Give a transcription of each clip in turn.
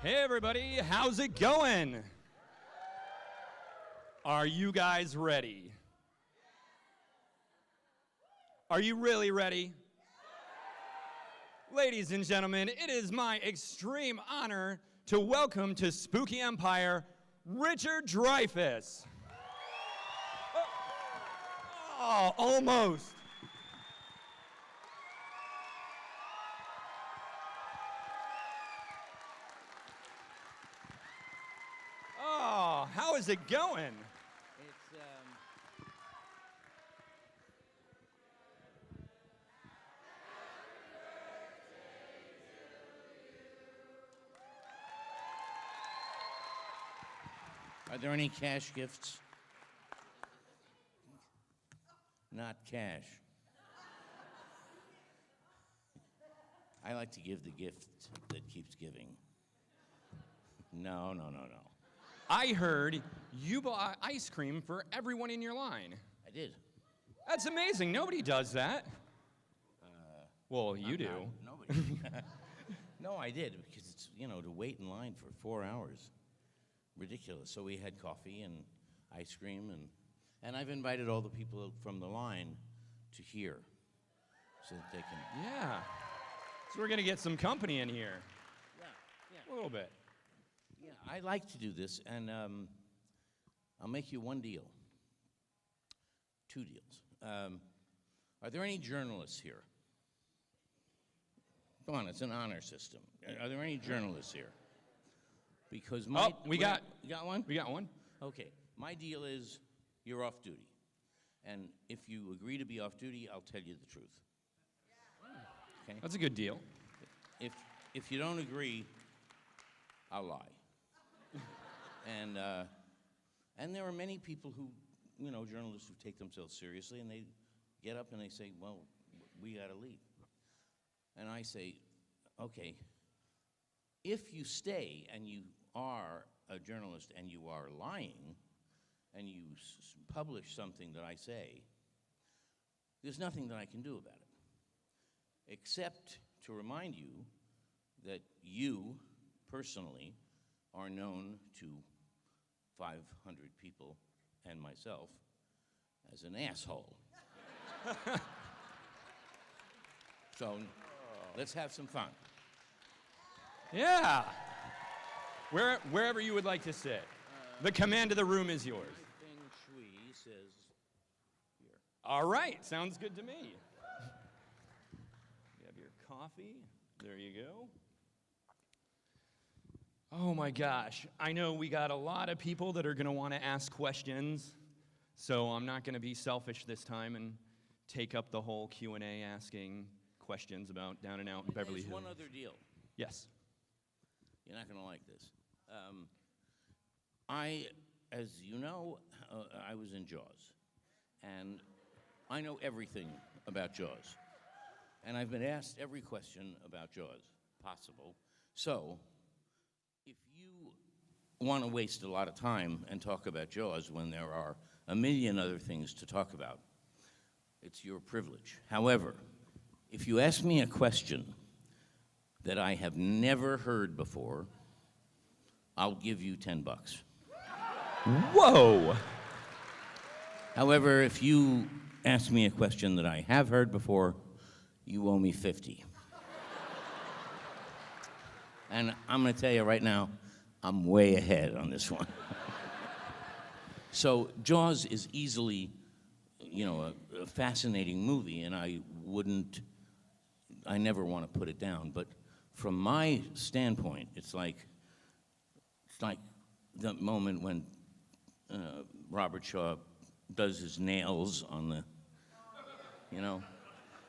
Hey everybody, how's it going? Are you guys ready? Are you really ready? Ladies and gentlemen, it is my extreme honor to welcome to Spooky Empire, Richard Dreyfuss. Oh, almost. Oh, how is it going? Are there any cash gifts? Not cash. I like to give the gift that keeps giving. No. I heard you bought ice cream for everyone in your line. I did. That's amazing. Nobody does that. Well, you do. Nobody. No, I did, because it's, to wait in line for 4 hours. Ridiculous. So we had coffee and ice cream, and I've invited all the people from the line to here so that they can... Yeah. So we're going to get some company in here. Yeah. A little bit. Yeah, I like to do this, and I'll make you one deal. 2 deals. Are there any journalists here? Come on, it's an honor system. Are there any journalists here? Because You got one? We got one. Okay. My deal is you're off duty. And if you agree to be off duty, I'll tell you the truth. Okay? That's a good deal. If you don't agree, I'll lie. And there are many people who, journalists who take themselves seriously, and they get up and they say, well, we got to leave. And I say, okay, if you stay and you are a journalist and you are lying and you publish something that I say, there's nothing that I can do about it, except to remind you that you, personally, are known to 500 people and myself as an asshole. So let's have some fun. Yeah. Wherever you would like to sit. The command of the room is yours. Feng Shui says here. All right. Sounds good to me. You have your coffee. There you go. Oh my gosh. I know we got a lot of people that are going to want to ask questions, so I'm not going to be selfish this time and take up the whole Q&A asking questions about Down and Out in Beverly Hills. There's one other deal. Yes. You're not going to like this. As you know, I was in Jaws, and I know everything about Jaws. And I've been asked every question about Jaws possible. So, if you want to waste a lot of time and talk about Jaws when there are a million other things to talk about, it's your privilege. However, if you ask me a question that I have never heard before, I'll give you $10. Whoa! However, if you ask me a question that I have heard before, you owe me 50. And I'm going to tell you right now, I'm way ahead on this one. So Jaws is easily, a fascinating movie, and I never want to put it down. But from my standpoint, it's like the moment when Robert Shaw does his nails on the,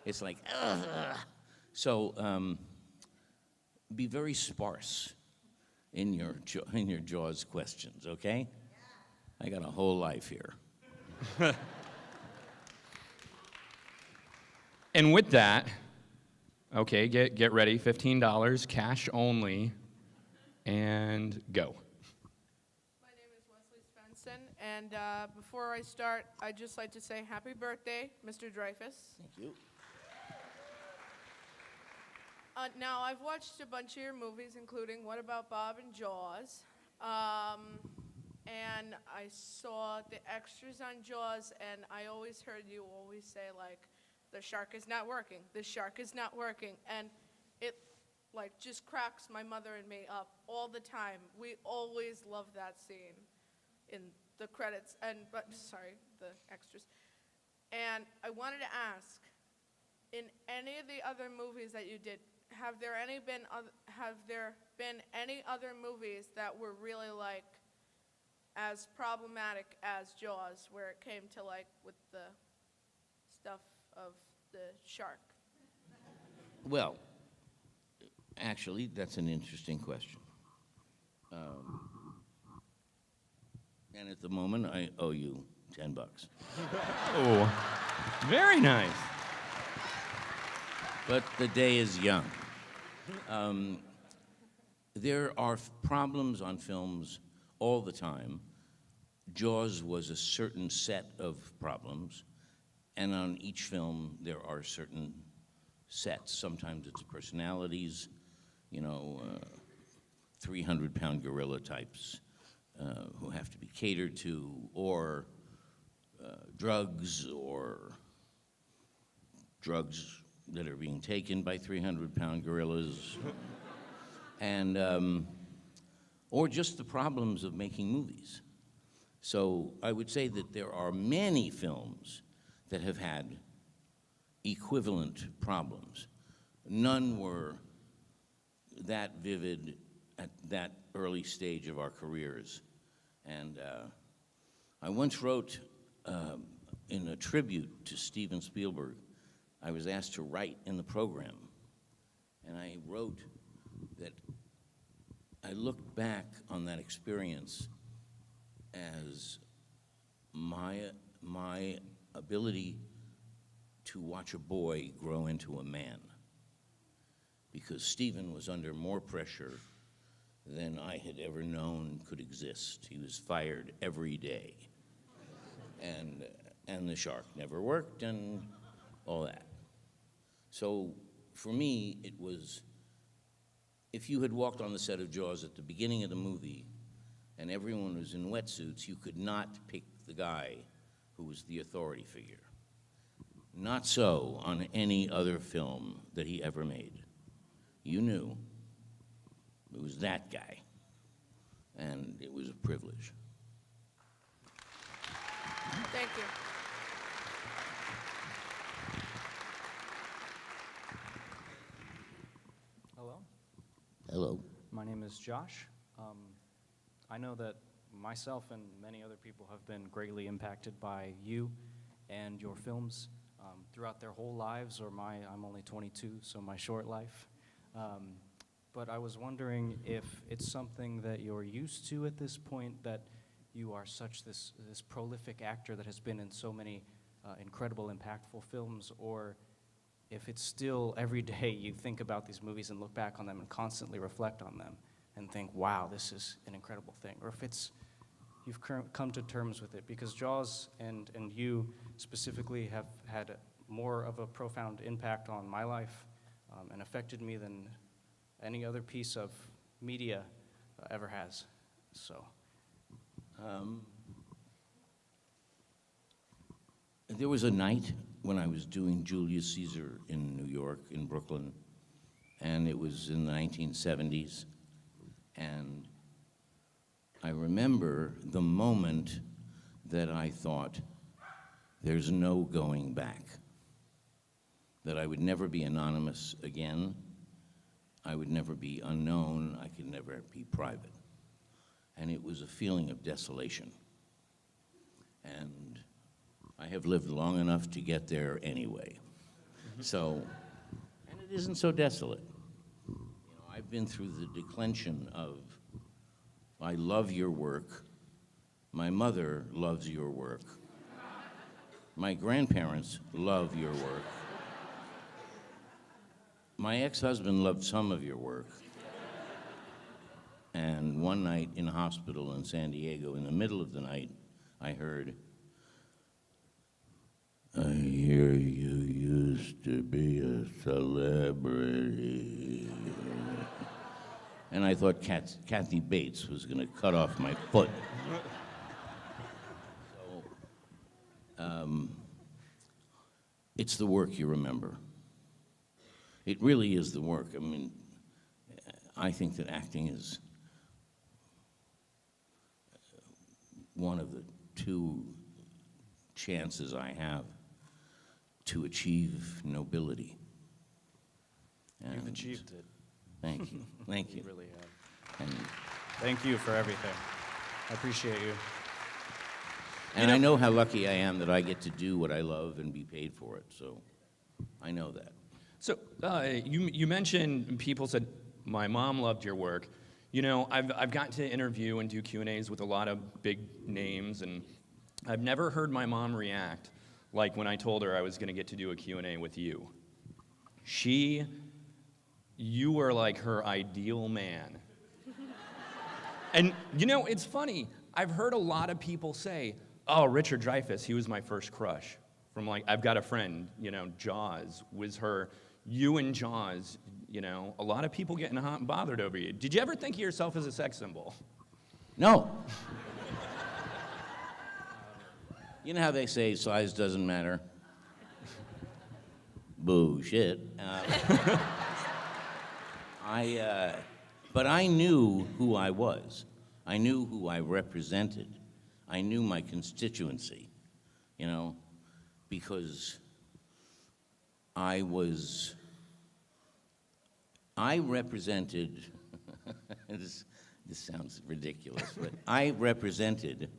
it's like, ugh. So be very sparse in your Jaws questions, okay? I got a whole life here. And with that, okay, get ready, $15, cash only, and go. My name is Wesley Benson, and before I start, I'd just like to say happy birthday, Mr. Dreyfuss. Thank you. Now, I've watched a bunch of your movies, including What About Bob and Jaws, and I saw the extras on Jaws, and I always heard you always say, like, the shark is not working, the shark is not working, and it, like, just cracks my mother and me up all the time. We always love that scene in the credits, the extras. And I wanted to ask, in any of the other movies that you did, have there been any other movies that were really, like, as problematic as Jaws, where it came to, like, with the stuff of the shark? Well, actually, that's an interesting question. And at the moment, I owe you $10. Oh, very nice. But the day is young. There are problems on films all the time. Jaws was a certain set of problems, and on each film there are certain sets. Sometimes it's personalities, 300-pound gorilla types who have to be catered to, or drugs that are being taken by 300-pound gorillas, and or just the problems of making movies. So I would say that there are many films that have had equivalent problems. None were that vivid at that early stage of our careers. And I once wrote in a tribute to Steven Spielberg, I was asked to write in the program, and I wrote that I looked back on that experience as my ability to watch a boy grow into a man, because Steven was under more pressure than I had ever known could exist. He was fired every day, and the shark never worked, and all that. So for me, it was, if you had walked on the set of Jaws at the beginning of the movie and everyone was in wetsuits, you could not pick the guy who was the authority figure. Not so on any other film that he ever made. You knew it was that guy, and it was a privilege. Thank you. Hello, Hello. my name is Josh. I know that myself and many other people have been greatly impacted by you and your films throughout their whole lives, or I'm only 22, so my short life. But I was wondering if it's something that you're used to at this point, that you are this prolific actor that has been in so many incredible, impactful films, or if it's still every day you think about these movies and look back on them and constantly reflect on them and think, wow, this is an incredible thing, or if you've come to terms with it, because Jaws and you specifically have had more of a profound impact on my life and affected me than any other piece of media ever has. So. There was a night when I was doing Julius Caesar in New York, in Brooklyn, and it was in the 1970s, and I remember the moment that I thought, there's no going back, that I would never be anonymous again, I would never be unknown, I could never be private. And it was a feeling of desolation. And I have lived long enough to get there anyway. So, and it isn't so desolate. I've been through the declension of, I love your work, my mother loves your work, my grandparents love your work, my ex-husband loved some of your work, And one night in a hospital in San Diego, in the middle of the night, I heard, "I hear you used to be a celebrity." And I thought Kathy Bates was going to cut off my foot. So, it's the work you remember. It really is the work. I mean, I think that acting is one of the two chances I have to achieve nobility. You've And achieved it. Thank you. Thank you. You really have. And, Thank you for everything. I appreciate you. and I know how lucky I am that I get to do what I love and be paid for it, so I know that. So you mentioned people said, my mom loved your work. You know, I've gotten to interview and do Q&As with a lot of big names, and I've never heard my mom react like when I told her I was going to get to do a Q&A with you. You were like her ideal man. And, you know, it's funny. I've heard a lot of people say, oh, Richard Dreyfuss, he was my first crush. From like, I've got a friend, you know, Jaws was her. You and Jaws, you know, a lot of people getting hot and bothered over you. Did you ever think of yourself as a sex symbol? No. You know how they say size doesn't matter? Bullshit. But I knew who I was. I knew who I represented. I knew my constituency, you know, because I represented, this sounds ridiculous, but I represented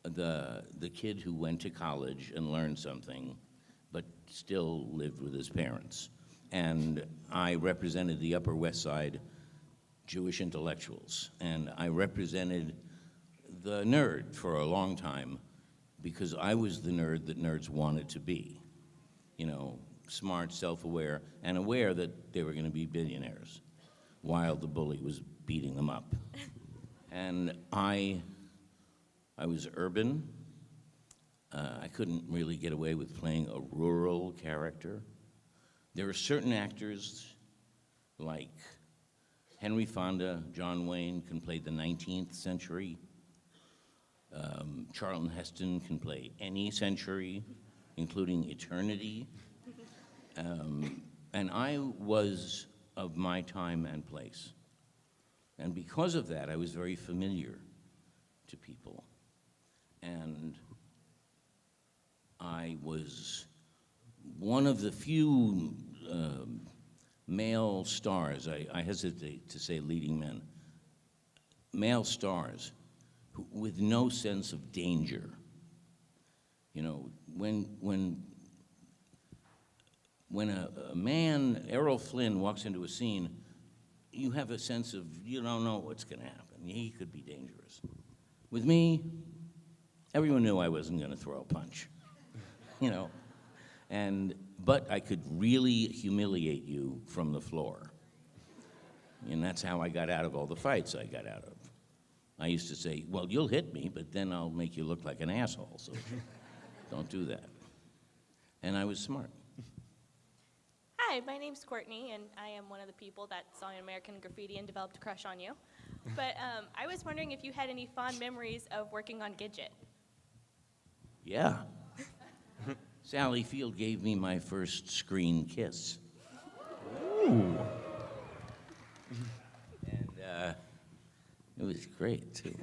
the kid who went to college and learned something, but still lived with his parents. And I represented the Upper West Side Jewish intellectuals. And I represented the nerd for a long time because I was the nerd that nerds wanted to be. You know, smart, self-aware, and aware that they were going to be billionaires while the bully was beating them up. And I was urban. I couldn't really get away with playing a rural character. There are certain actors like Henry Fonda, John Wayne can play the 19th century. Charlton Heston can play any century, including eternity. And I was of my time and place. And because of that, I was very familiar to people. And I was one of the few male stars, I hesitate to say leading men, male stars who, with no sense of danger. You know, when a man, Errol Flynn, walks into a scene, you have a sense of, you don't know what's going to happen. He could be dangerous. With me, everyone knew I wasn't going to throw a punch, you know. But I could really humiliate you from the floor. And that's how I got out of all the fights I got out of. I used to say, well, you'll hit me, but then I'll make you look like an asshole, so don't do that. And I was smart. Hi, my name's Courtney, and I am one of the people that saw American Graffiti and developed a crush on you. But I was wondering if you had any fond memories of working on Gidget. Yeah. Sally Field gave me my first screen kiss. Ooh. And it was great, too.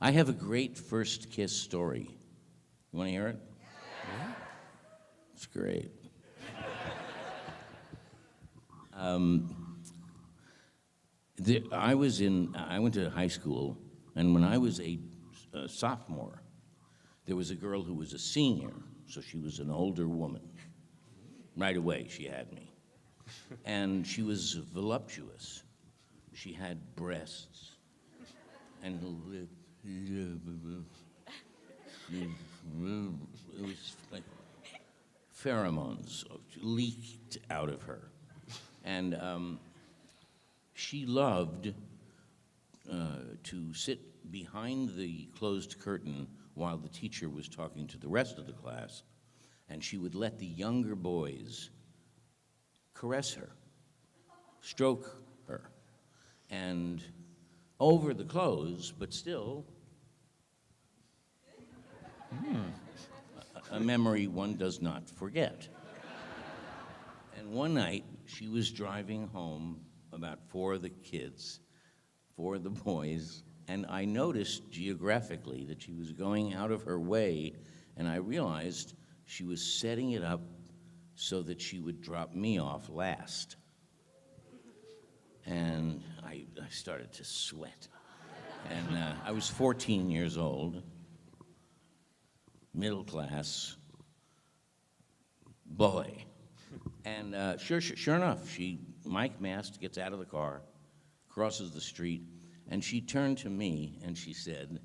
I have a great first kiss story. You want to hear it? Yeah. It's great. I went to high school, and when I was a sophomore, there was a girl who was a senior, so she was an older woman. Right away, she had me. And she was voluptuous. She had breasts and it was like pheromones leaked out of her. And she loved to sit behind the closed curtain while the teacher was talking to the rest of the class, and she would let the younger boys caress her, stroke her, and over the clothes, but still, a memory one does not forget. And one night, she was driving home, about 4 of the kids, 4 of the boys, and I noticed geographically that she was going out of her way, and I realized she was setting it up so that she would drop me off last. And I started to sweat. And I was 14 years old, middle class boy. And sure enough, Mike Mast gets out of the car, crosses the street, and she turned to me and she said,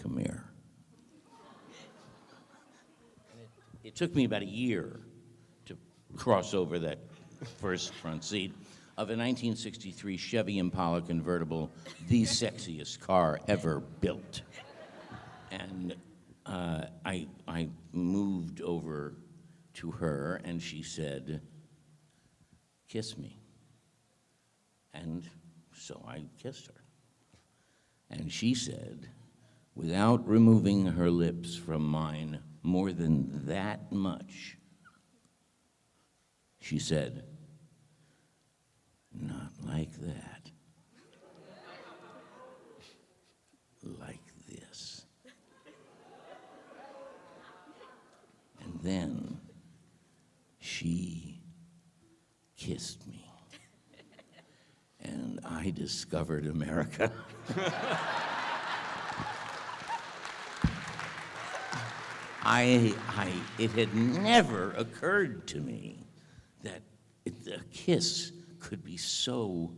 "Come here." It took me about a year to cross over that first front seat of a 1963 Chevy Impala convertible, the sexiest car ever built. And I moved over to her, and she said, "Kiss me." And so I kissed her. And she said, without removing her lips from mine more than that much, she said, "Not like that. Like this." And then she kissed me. And I discovered America. It had never occurred to me that a kiss could be so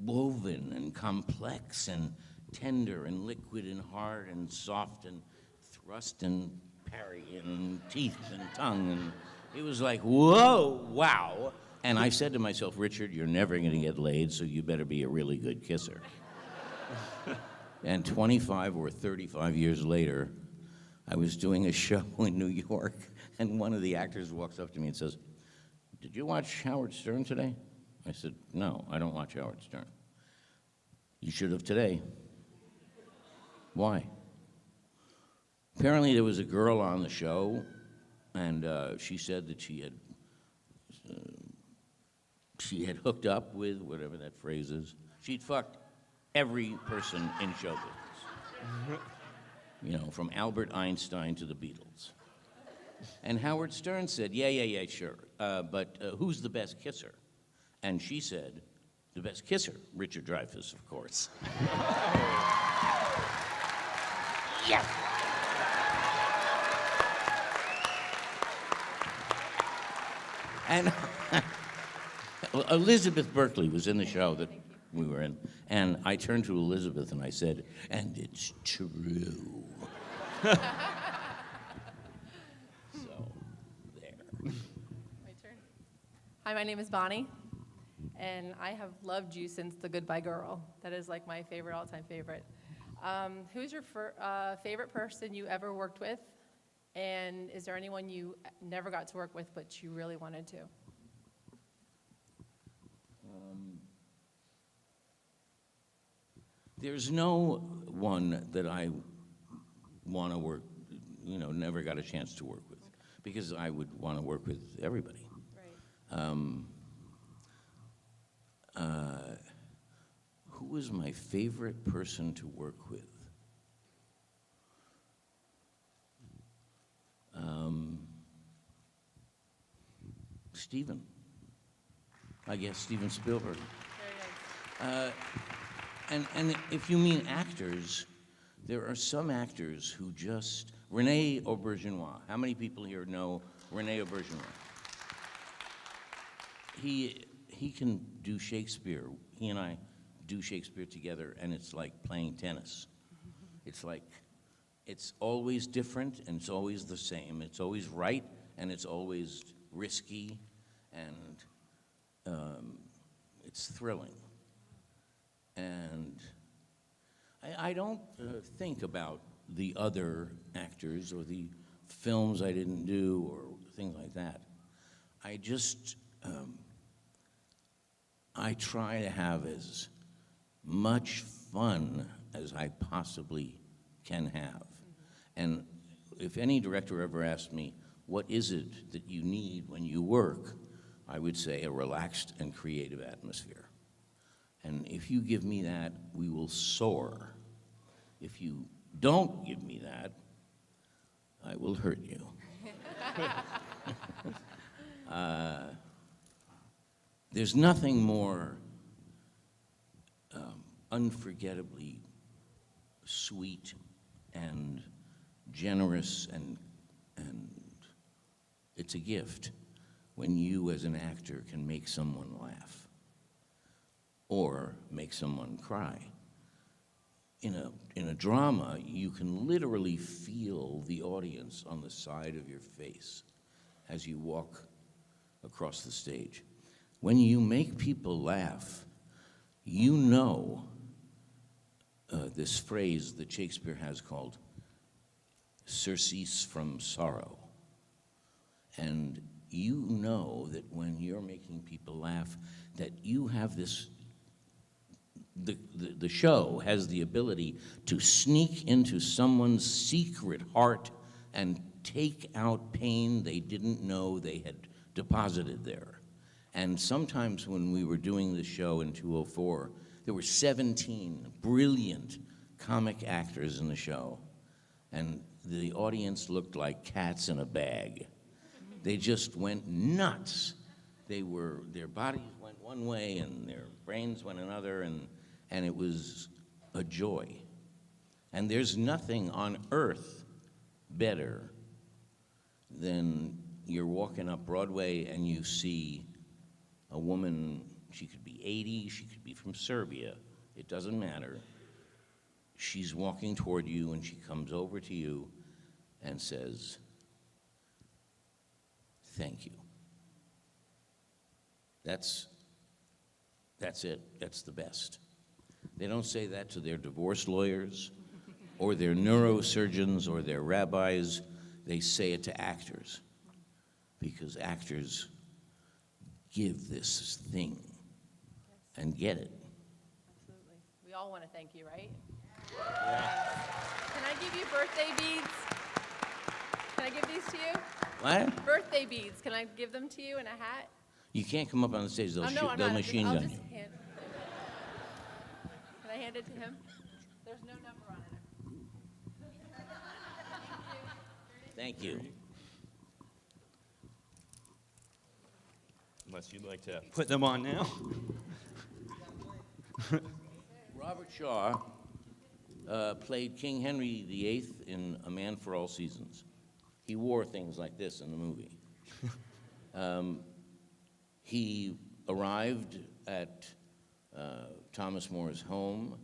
woven and complex and tender and liquid and hard and soft and thrust and parry and teeth and tongue. And it was like, whoa, wow. And I said to myself, "Richard, you're never going to get laid, so you better be a really good kisser." And 25 or 35 years later, I was doing a show in New York, and one of the actors walks up to me and says, "Did you watch Howard Stern today?" I said, "No, I don't watch Howard Stern." "You should have today." "Why?" Apparently there was a girl on the show, and she said that she had hooked up with, whatever that phrase is, she'd fucked every person in show business. You know, from Albert Einstein to the Beatles. And Howard Stern said, yeah, sure, but who's the best kisser? And she said, "The best kisser, Richard Dreyfuss, of course." Yes. And Elizabeth Berkley was in the show that we were in, and I turned to Elizabeth and I said, "And it's true." So, there. My turn. Hi, my name is Bonnie, and I have loved you since The Goodbye Girl. That is like my favorite, all-time favorite. Who's your favorite person you ever worked with? And is there anyone you never got to work with but you really wanted to? There's no one that I want to work, never got a chance to work with, because I would want to work with everybody. Right. Who was my favorite person to work with? Steven. I guess Steven Spielberg. Very nice. And if you mean actors, there are some actors who just... Rene Auberjonois. How many people here know Rene Auberjonois? He can do Shakespeare. He and I do Shakespeare together, and it's like playing tennis. It's like, it's always different, and it's always the same. It's always right, and it's always risky, and it's thrilling. And I don't think about the other actors or the films I didn't do or things like that. I just, I try to have as much fun as I possibly can have. And if any director ever asked me, what is it that you need when you work? I would say a relaxed and creative atmosphere. And if you give me that, we will soar. If you don't give me that, I will hurt you. There's nothing more unforgettably sweet and generous, and it's a gift when you as an actor can make someone laugh or make someone cry. In a drama, you can literally feel the audience on the side of your face as you walk across the stage. When you make people laugh, you know this phrase that Shakespeare has called surcease from sorrow. And you know that when you're making people laugh, that you have this, the show has the ability to sneak into someone's secret heart and take out pain they didn't know they had deposited there. And sometimes when we were doing the show in 204, there were 17 brilliant comic actors in the show, and the audience looked like cats in a bag. They just went nuts. Their bodies went one way and their brains went another, and it was a joy. And there's nothing on earth better than you're walking up Broadway and you see a woman, she could be 80, she could be from Serbia, it doesn't matter. She's walking toward you and she comes over to you and says, "Thank you." That's it, that's the best. They don't say that to their divorce lawyers or their neurosurgeons or their rabbis. They say it to actors, because actors give this thing and get it. Absolutely. We all want to thank you, right? Yeah. Can I give you birthday beads? Can I give these to you? What? Birthday beads. Can I give them to you in a hat? You can't come up on the stage, they'll, Oh, no, I'm they'll not. machine I'll gun just you. hand. Can I hand it to him? There's no number on it. Thank you. Unless you'd like to put them on now. Robert Shaw played King Henry VIII in A Man for All Seasons. He wore things like this in the movie. He arrived at Thomas More's home,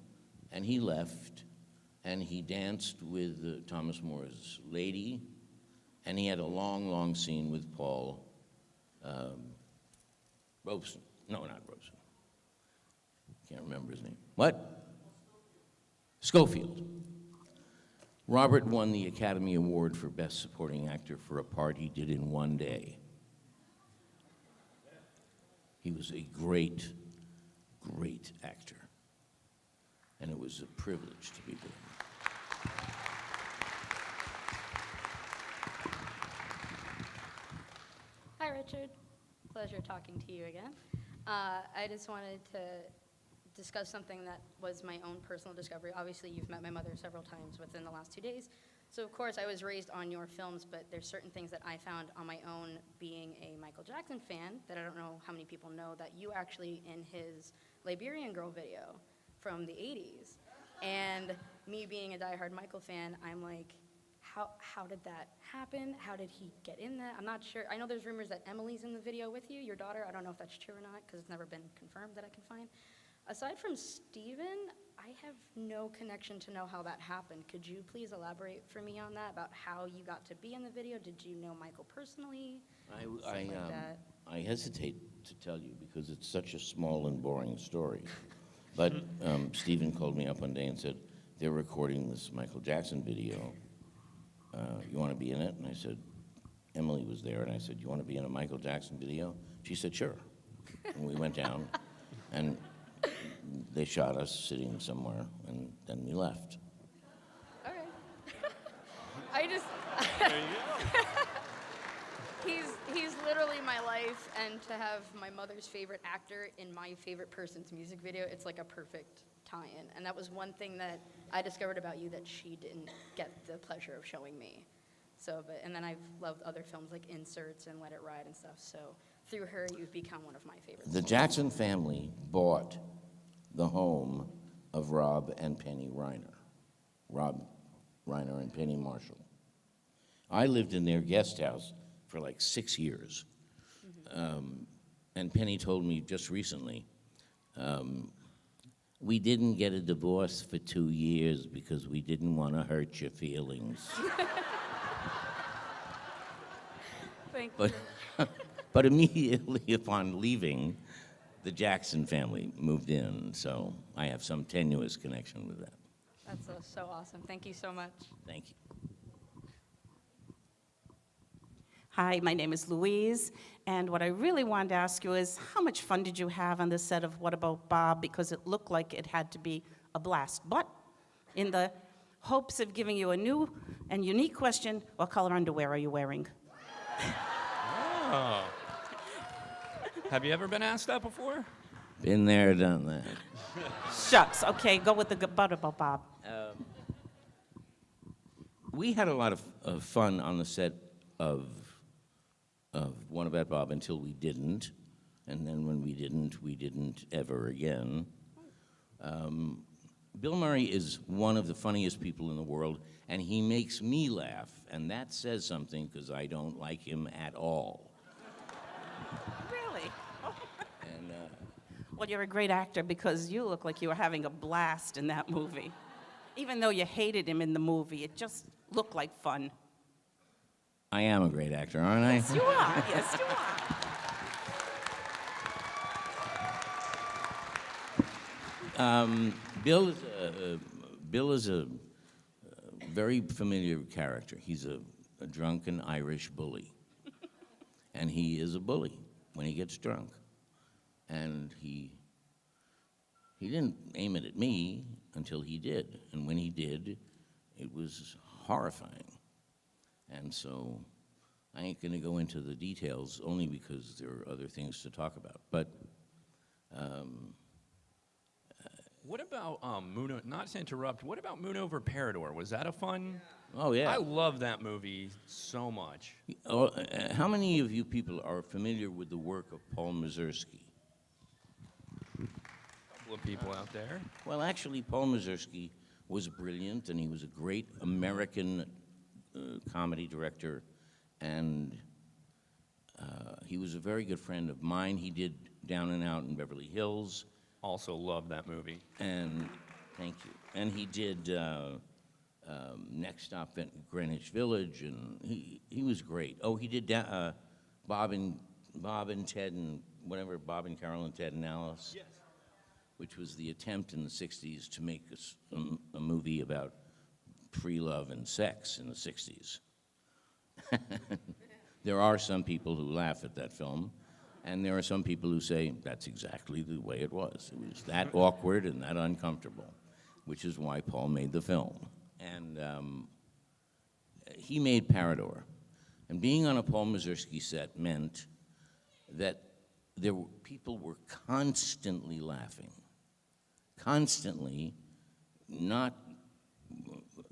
and he left, and he danced with Thomas More's lady, and he had a long, long scene with Paul Robeson. No, not Robeson. Can't remember his name. What? Schofield. Robert won the Academy Award for Best Supporting Actor for a part he did in one day. He was a great, great actor, and it was a privilege to be with him. Hi, Richard. Pleasure talking to you again. I just wanted to discuss something that was my own personal discovery. Obviously, you've met my mother several times within the last 2 days. So, of course, I was raised on your films, but there's certain things that I found on my own being a Michael Jackson fan that I don't know how many people know, that you actually in his Liberian Girl video from the 80s. And me being a diehard Michael fan, I'm like, how did that happen? How did he get in that? I'm not sure. I know there's rumors that Emily's in the video with you, your daughter. I don't know if that's true or not, because it's never been confirmed that I can find. Aside from Steven, I have no connection to know how that happened. Could you please elaborate for me on that, about how you got to be in the video? Did you know Michael personally? I Something like that. I hesitate to tell you because it's such a small and boring story. But Stephen called me up one day and said, they're recording this Michael Jackson video. You want to be in it? And I said, Emily was there, and I said, you want to be in a Michael Jackson video? She said, sure. And we went down, and they shot us sitting somewhere, and then we left. Okay. I just. He's literally my life, and to have my mother's favorite actor in my favorite person's music video, it's like a perfect tie-in. And that was one thing that I discovered about you that she didn't get the pleasure of showing me. So, and then I've loved other films like Inserts and Let It Ride and stuff. So through her, you've become one of my favorites. The Jackson family bought the home of Rob and Penny Reiner. Rob Reiner and Penny Marshall. I lived in their guest house for like 6 years. And Penny told me just recently, we didn't get a divorce for 2 years because we didn't want to hurt your feelings. Thank you. But immediately upon leaving, the Jackson family moved in, so I have some tenuous connection with that. That's so awesome. Thank you so much. Thank you. Hi, my name is Louise, and what I really wanted to ask you is, how much fun did you have on the set of What About Bob? Because it looked like it had to be a blast. But in the hopes of giving you a new and unique question, what color underwear are you wearing? Oh. Have you ever been asked that before? Been there, done that. Shucks, okay, go with the What About Bob. We had a lot of fun on the set of What About Bob until we didn't. And then when we didn't ever again. Bill Murray is one of the funniest people in the world, and he makes me laugh, and that says something because I don't like him at all. Really? And Well, you're a great actor because you look like you were having a blast in that movie. Even though you hated him in the movie, it just looked like fun. I am a great actor, aren't I? Yes, you are. Yes, you are. Bill is a very familiar character. He's a drunken Irish bully. And he is a bully when he gets drunk. And he didn't aim it at me until he did. And when he did, it was horrifying. And so I ain't going to go into the details only because there are other things to talk about. But What about Moon? Not to interrupt. What about Moon Over Parador? Was that a fun? oh yeah. I love that movie so much. Oh, how many of you people are familiar with the work of Paul Mazursky? A couple of people out there. Well, actually, Paul Mazursky was brilliant, and he was a great American comedy director, and he was a very good friend of mine. He did Down and Out in Beverly Hills, Also love that movie. and thank you. And he did Next Stop at Greenwich Village, and he was great. Oh, he did Bob and Ted and whatever, Bob and Carol and Ted and Alice. Yes. Which was the attempt in the 60s to make a movie about free love and sex in the 60s. There are some people who laugh at that film, and there are some people who say that's exactly the way it was. It was that awkward and that uncomfortable, which is why Paul made the film. And he made Parador. And being on a Paul Mazursky set meant that people were constantly laughing. Constantly, not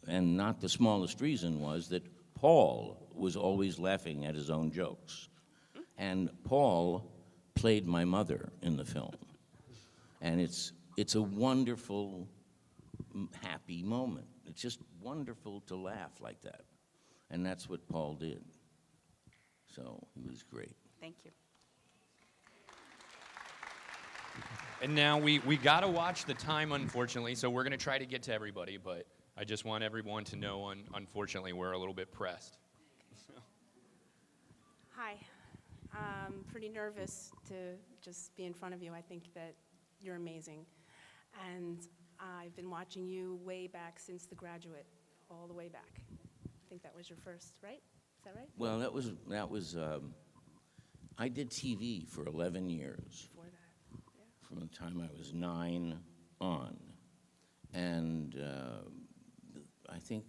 the smallest reason was that Paul was always laughing at his own jokes. And Paul played my mother in the film. And it's a wonderful, happy moment. It's just wonderful to laugh like that. And that's what Paul did. So he was great. Thank you. And now we got to watch the time, unfortunately, so we're going to try to get to everybody, but I just want everyone to know, unfortunately, we're a little bit pressed. Hi. I'm pretty nervous to just be in front of you. I think that you're amazing. And I've been watching you way back since The Graduate, all the way back. I think that was your first, right? Is that right? Well, I did TV for 11 years, Before that, yeah. from the time I was 9 on. And I think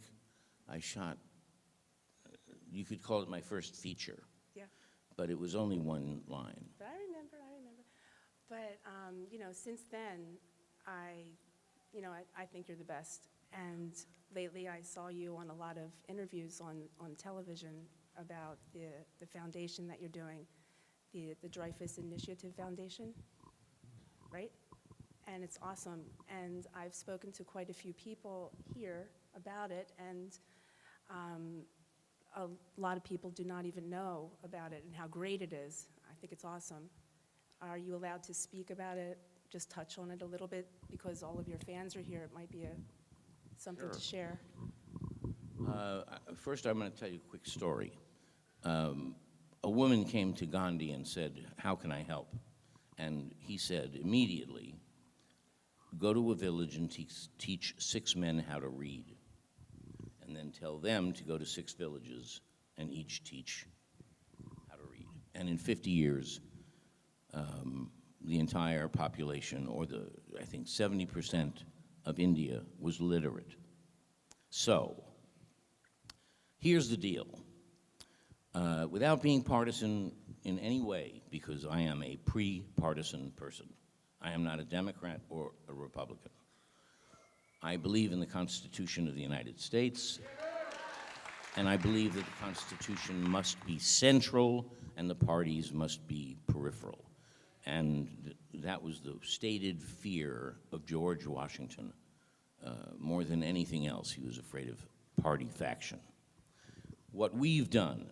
I shot, you could call it my first feature. Yeah. But it was only one line. But I remember. But, since then, I think you're the best. And lately I saw you on a lot of interviews on television about the foundation that you're doing, the Dreyfuss Initiative Foundation, right? And it's awesome. And I've spoken to quite a few people here about it, and a lot of people do not even know about it and how great it is. I think it's awesome. Are you allowed to speak about it, just touch on it a little bit? Because all of your fans are here, it might be something to share. First, I'm going to tell you a quick story. A woman came to Gandhi and said, "How can I help?" And he said immediately, "Go to a village and teach 6 men how to read, and then tell them to go to 6 villages and each teach how to read." And in 50 years, the entire population, or I think 70% of India, was literate. So, here's the deal. Without being partisan in any way, because I am a pre-partisan person, I am not a Democrat or a Republican. I believe in the Constitution of the United States, and I believe that the Constitution must be central and the parties must be peripheral. And that was the stated fear of George Washington. More than anything else, he was afraid of party faction. What we've done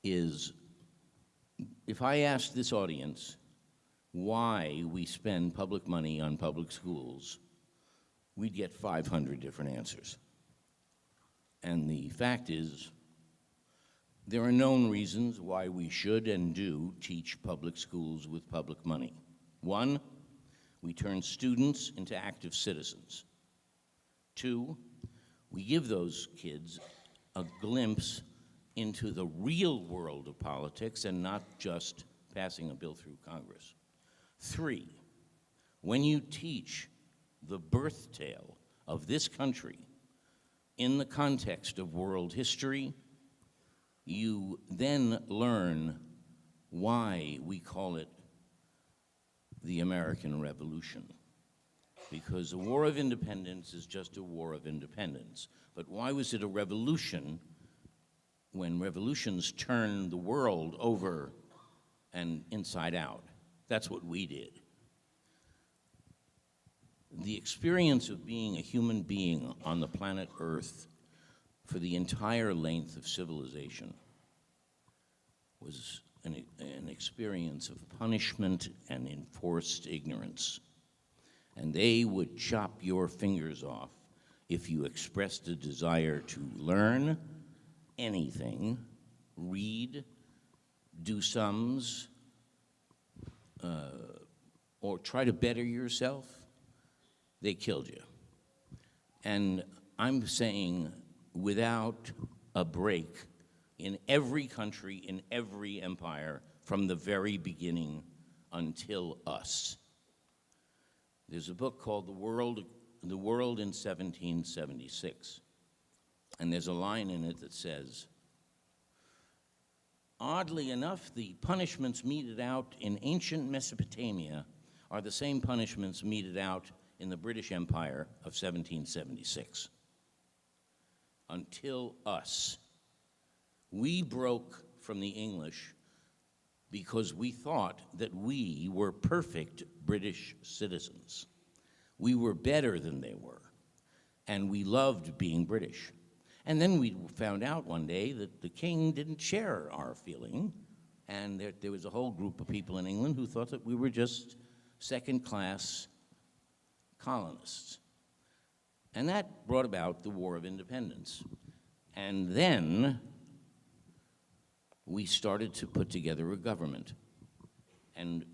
is, if I asked this audience why we spend public money on public schools, we'd get 500 different answers. And the fact is, there are known reasons why we should and do teach public schools with public money. 1, we turn students into active citizens. 2, we give those kids a glimpse into the real world of politics and not just passing a bill through Congress. 3, when you teach the birth tale of this country in the context of world history, you then learn why we call it the American Revolution. Because the War of Independence is just a war of independence. But why was it a revolution when revolutions turn the world over and inside out? That's what we did. The experience of being a human being on the planet Earth for the entire length of civilization was an experience of punishment and enforced ignorance. And they would chop your fingers off if you expressed a desire to learn anything, read, do sums, or try to better yourself. They killed you. And I'm saying, without a break, in every country, in every empire, from the very beginning until us. There's a book called The World in 1776. And there's a line in it that says, "Oddly enough, the punishments meted out in ancient Mesopotamia are the same punishments meted out in the British Empire of 1776. Until us. We broke from the English because we thought that we were perfect British citizens. We were better than they were, and we loved being British. And then we found out one day that the king didn't share our feeling, and there was a whole group of people in England who thought that we were just second-class colonists. And that brought about the War of Independence. And then we started to put together a government. And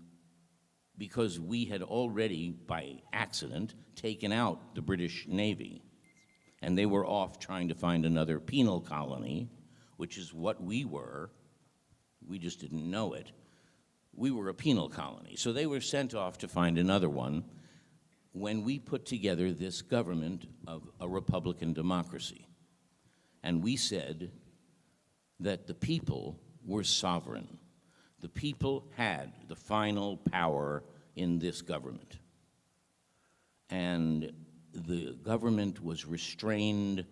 because we had already, by accident, taken out the British Navy, and they were off trying to find another penal colony, which is what we were. We just didn't know it. We were a penal colony. So they were sent off to find another one when we put together this government of a Republican democracy. And we said that the people were sovereign. The people had the final power in this government. And the government was restrained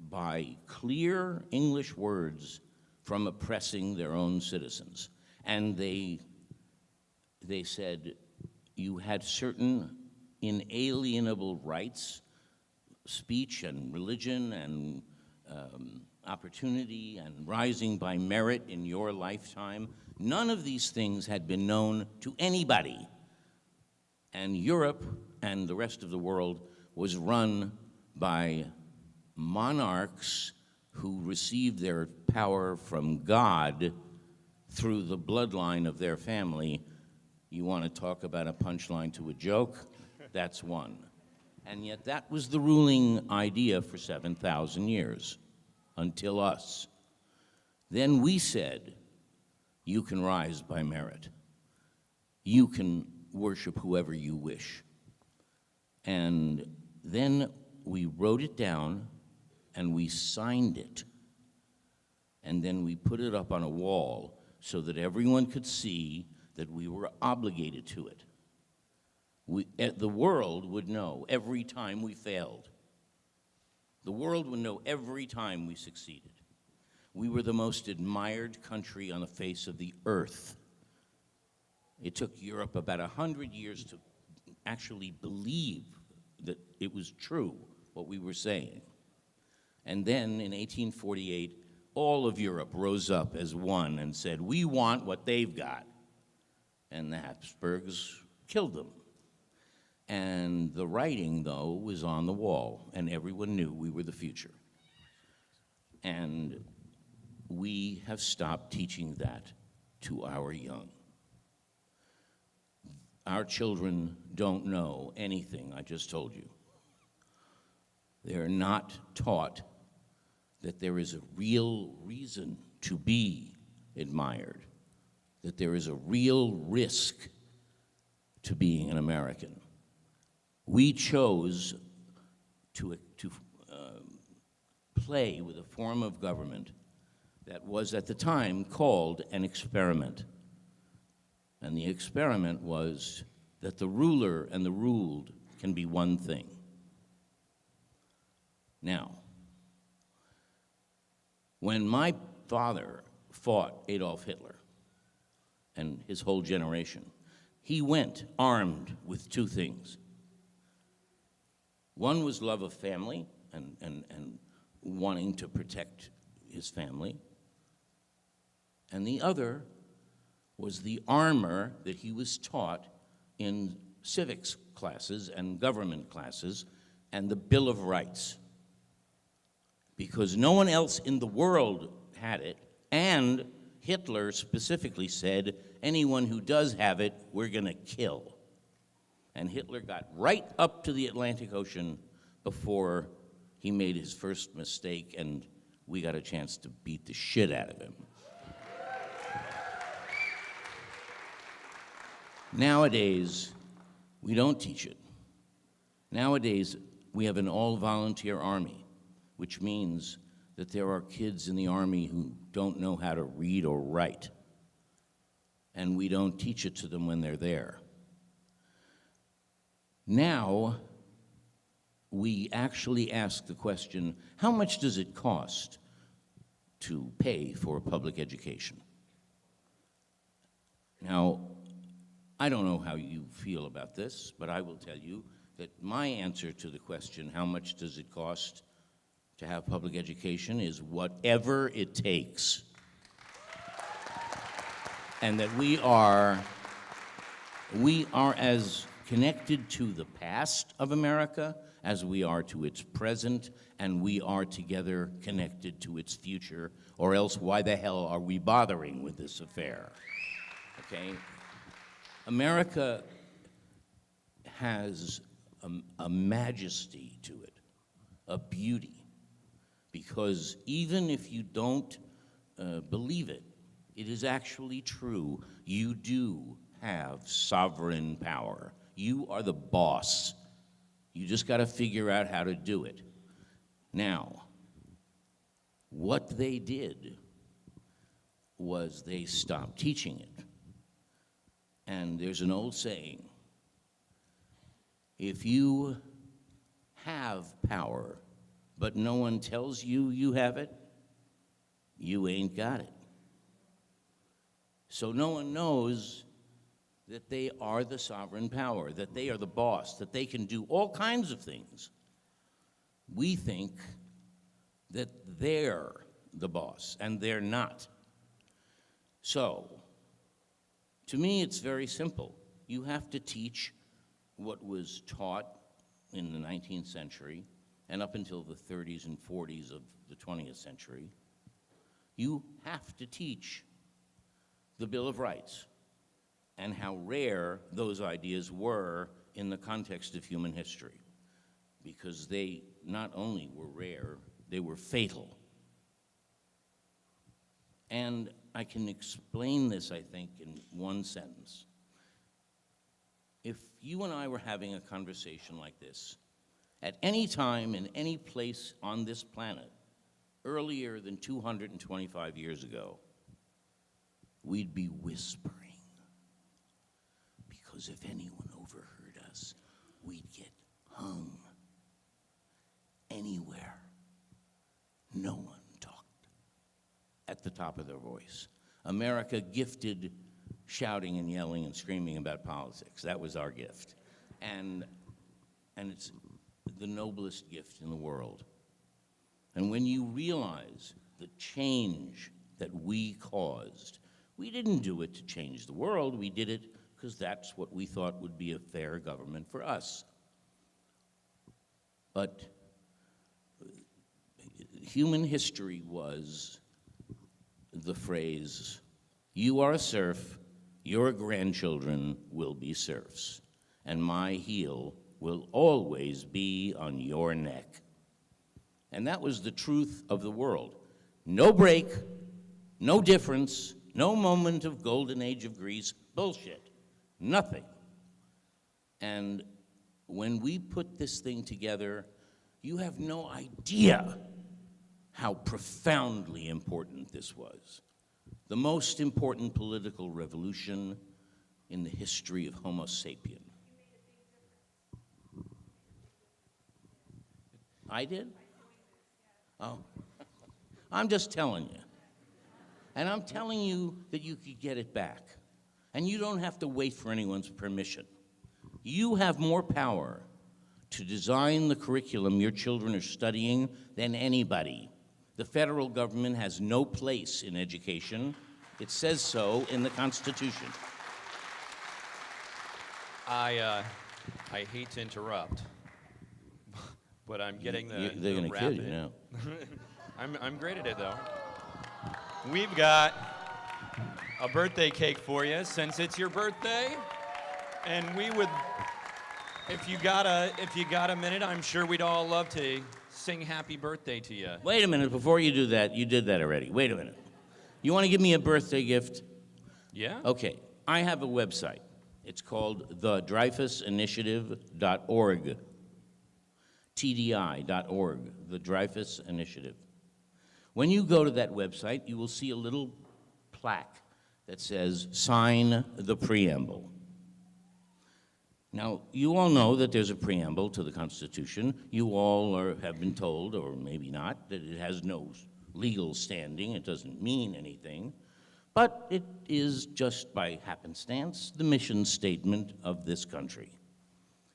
by clear English words from oppressing their own citizens. And they said you had certain inalienable rights, speech and religion and opportunity and rising by merit in your lifetime. None of these things had been known to anybody. And Europe and the rest of the world was run by monarchs who received their power from God through the bloodline of their family. You want to talk about a punchline to a joke? That's one. And yet that was the ruling idea for 7,000 years, until us. Then we said, you can rise by merit. You can worship whoever you wish. And then we wrote it down and we signed it. And then we put it up on a wall so that everyone could see that we were obligated to it. The world would know every time we failed. The world would know every time we succeeded. We were the most admired country on the face of the earth. It took Europe about 100 years to actually believe that it was true, what we were saying. And then in 1848, all of Europe rose up as one and said, we want what they've got. And the Habsburgs killed them. And the writing, though, was on the wall, and everyone knew we were the future. And we have stopped teaching that to our young. Our children don't know anything I just told you. They're not taught that there is a real reason to be admired, that there is a real risk to being an American. We chose to play with a form of government that was at the time called an experiment. And the experiment was that the ruler and the ruled can be one thing. Now, when my father fought Adolf Hitler and his whole generation, he went armed with two things. One was love of family and wanting to protect his family. And the other was the armor that he was taught in civics classes and government classes and the Bill of Rights. Because no one else in the world had it, and Hitler specifically said, anyone who does have it, we're gonna kill. And Hitler got right up to the Atlantic Ocean before he made his first mistake, and we got a chance to beat the shit out of him. Nowadays, we don't teach it. Nowadays, we have an all-volunteer army, which means that there are kids in the army who don't know how to read or write, and we don't teach it to them when they're there. Now, we actually ask the question, how much does it cost to pay for public education? Now, I don't know how you feel about this, but I will tell you that my answer to the question, how much does it cost to have public education, is whatever it takes. And that we are as connected to the past of America as we are to its present, and we are together connected to its future, or else why the hell are we bothering with this affair? Okay? America has a majesty to it, a beauty, because even if you don't believe it, it is actually true. You do have sovereign power. You are the boss. You just got to figure out how to do it. Now, what they did was they stopped teaching it. And there's an old saying, if you have power, but no one tells you you have it, you ain't got it. So no one knows that they are the sovereign power, that they are the boss, that they can do all kinds of things. We think that they're the boss, and they're not. So, to me, it's very simple. You have to teach what was taught in the 19th century and up until the 30s and 40s of the 20th century. You have to teach the Bill of Rights and how rare those ideas were in the context of human history, because they not only were rare, they were fatal. And I can explain this, I think, in one sentence. If you and I were having a conversation like this, at any time in any place on this planet, earlier than 225 years ago, we'd be whispering. Because if anyone overheard us, we'd get hung. Anywhere, no one talked at the top of their voice. America gifted shouting and yelling and screaming about politics. That was our gift. And it's the noblest gift in the world. And when you realize the change that we caused, we didn't do it to change the world. We did it because that's what we thought would be a fair government for us. But human history was the phrase, you are a serf, your grandchildren will be serfs, and my heel will always be on your neck. And that was the truth of the world. No break, no difference, no moment of golden age of Greece, bullshit, nothing. And when we put this thing together, you have no idea how profoundly important this was. The most important political revolution in the history of Homo sapien. I did? Oh. I'm just telling you. And I'm telling you that you could get it back. And you don't have to wait for anyone's permission. You have more power to design the curriculum your children are studying than anybody. The federal government has no place in education. It says so in the Constitution. I hate to interrupt, but I'm getting the They're going to kill you rapid- now. I'm great at it, though. We've got a birthday cake for you since it's your birthday, and we would, if you got a minute, I'm sure we'd all love to sing happy birthday to you. Wait a minute, before you do that, you did that already. Wait a minute. You want to give me a birthday gift? Yeah? Okay, I have a website. It's called thedreyfussinitiative.org. TDI.org, the Dreyfuss Initiative. When you go to that website, you will see a little plaque that says, sign the preamble. Now, you all know that there's a preamble to the Constitution. You all have been told, or maybe not, that it has no legal standing. It doesn't mean anything. But it is, just by happenstance, the mission statement of this country.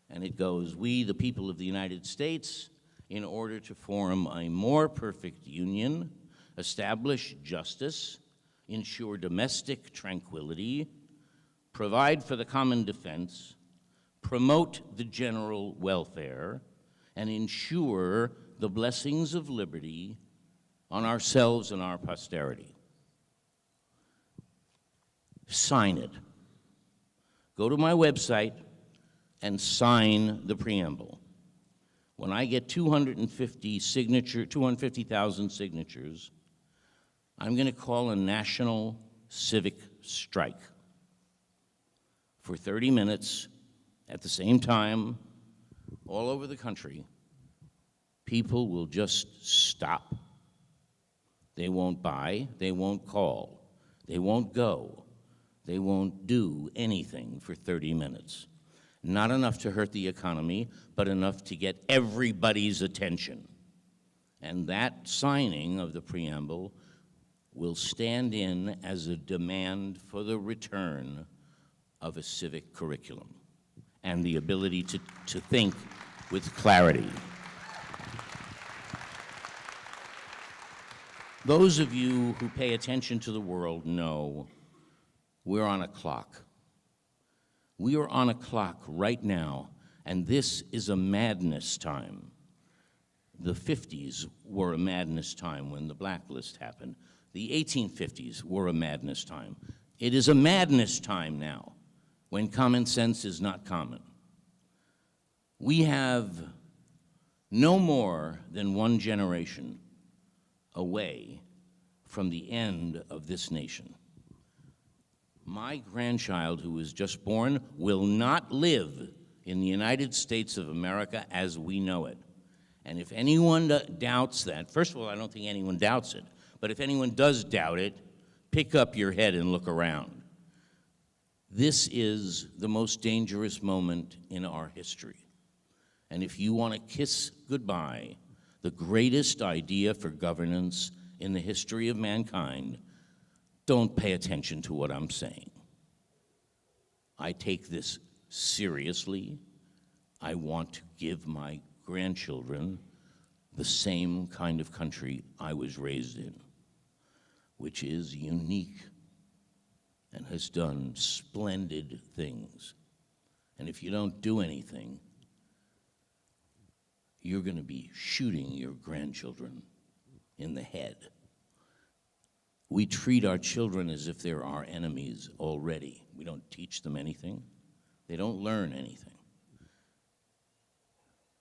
And it goes, we, the people of the United States, in order to form a more perfect union, establish justice, ensure domestic tranquility, provide for the common defense, promote the general welfare, and ensure the blessings of liberty on ourselves and our posterity. Sign it. Go to my website and sign the preamble. When I get 250,000 signatures, I'm going to call a national civic strike for 30 minutes at the same time, all over the country. People will just stop. They won't buy, they won't call, they won't go, they won't do anything for 30 minutes. Not enough to hurt the economy, but enough to get everybody's attention. And that signing of the preamble will stand in as a demand for the return of a civic curriculum and the ability to think with clarity. Those of you who pay attention to the world know we're on a clock. We are on a clock right now, and this is a madness time. The 50s were a madness time when the blacklist happened. The 1850s were a madness time. It is a madness time now, when common sense is not common. We have no more than one generation away from the end of this nation. My grandchild, who was just born, will not live in the United States of America as we know it. And if anyone doubts that, first of all, I don't think anyone doubts it, but if anyone does doubt it, pick up your head and look around. This is the most dangerous moment in our history. And if you want to kiss goodbye the greatest idea for governance in the history of mankind, don't pay attention to what I'm saying. I take this seriously. I want to give my grandchildren the same kind of country I was raised in, which is unique and has done splendid things. And if you don't do anything, you're going to be shooting your grandchildren in the head. We treat our children as if they're our enemies already. We don't teach them anything. They don't learn anything.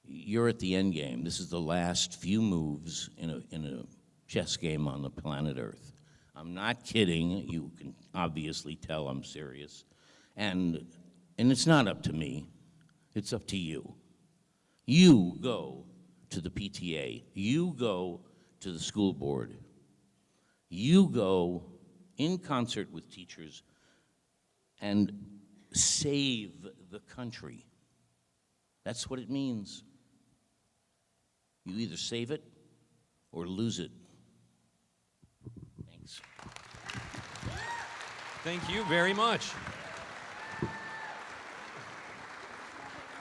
You're at the end game. This is the last few moves in a chess game on the planet Earth. I'm not kidding. You can obviously tell I'm serious. And it's not up to me. It's up to you. You go to the PTA. You go to the school board. You go in concert with teachers and save the country. That's what it means. You either save it or lose it. Thanks. Thank you very much.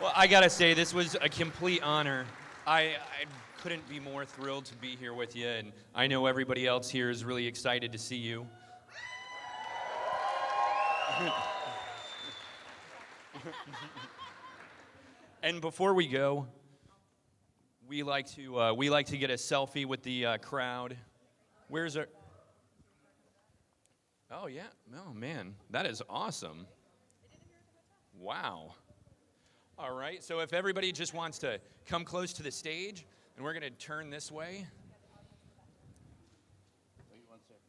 Well, I gotta say, this was a complete honor. I couldn't be more thrilled to be here with you, and I know everybody else here is really excited to see you. And before we go, we like to get a selfie with the crowd. Where's our? Oh yeah, oh man, that is awesome. Wow. All right, so if everybody just wants to come close to the stage, and we're going to turn this way. Wait 1 second.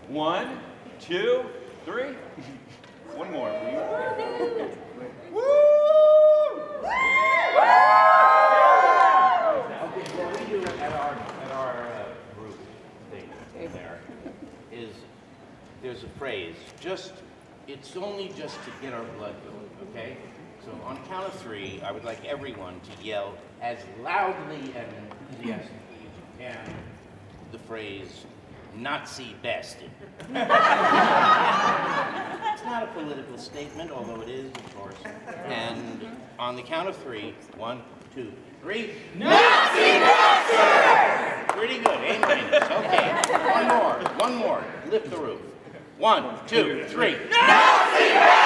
One, two, three. One more, please. Woo! Okay, what we do at our group thing there is there's a phrase. It's only just to get our blood going, okay? So on count of 3, I would like everyone to yell as loudly and enthusiastically as you can the phrase, Nazi bastard. political statement, although it is, of course. And on the count of 3, 1, 2, 3. Nazi monster! Pretty good, A-. Okay, one more. Lift the roof. 1, 2, 3. Nazi monster!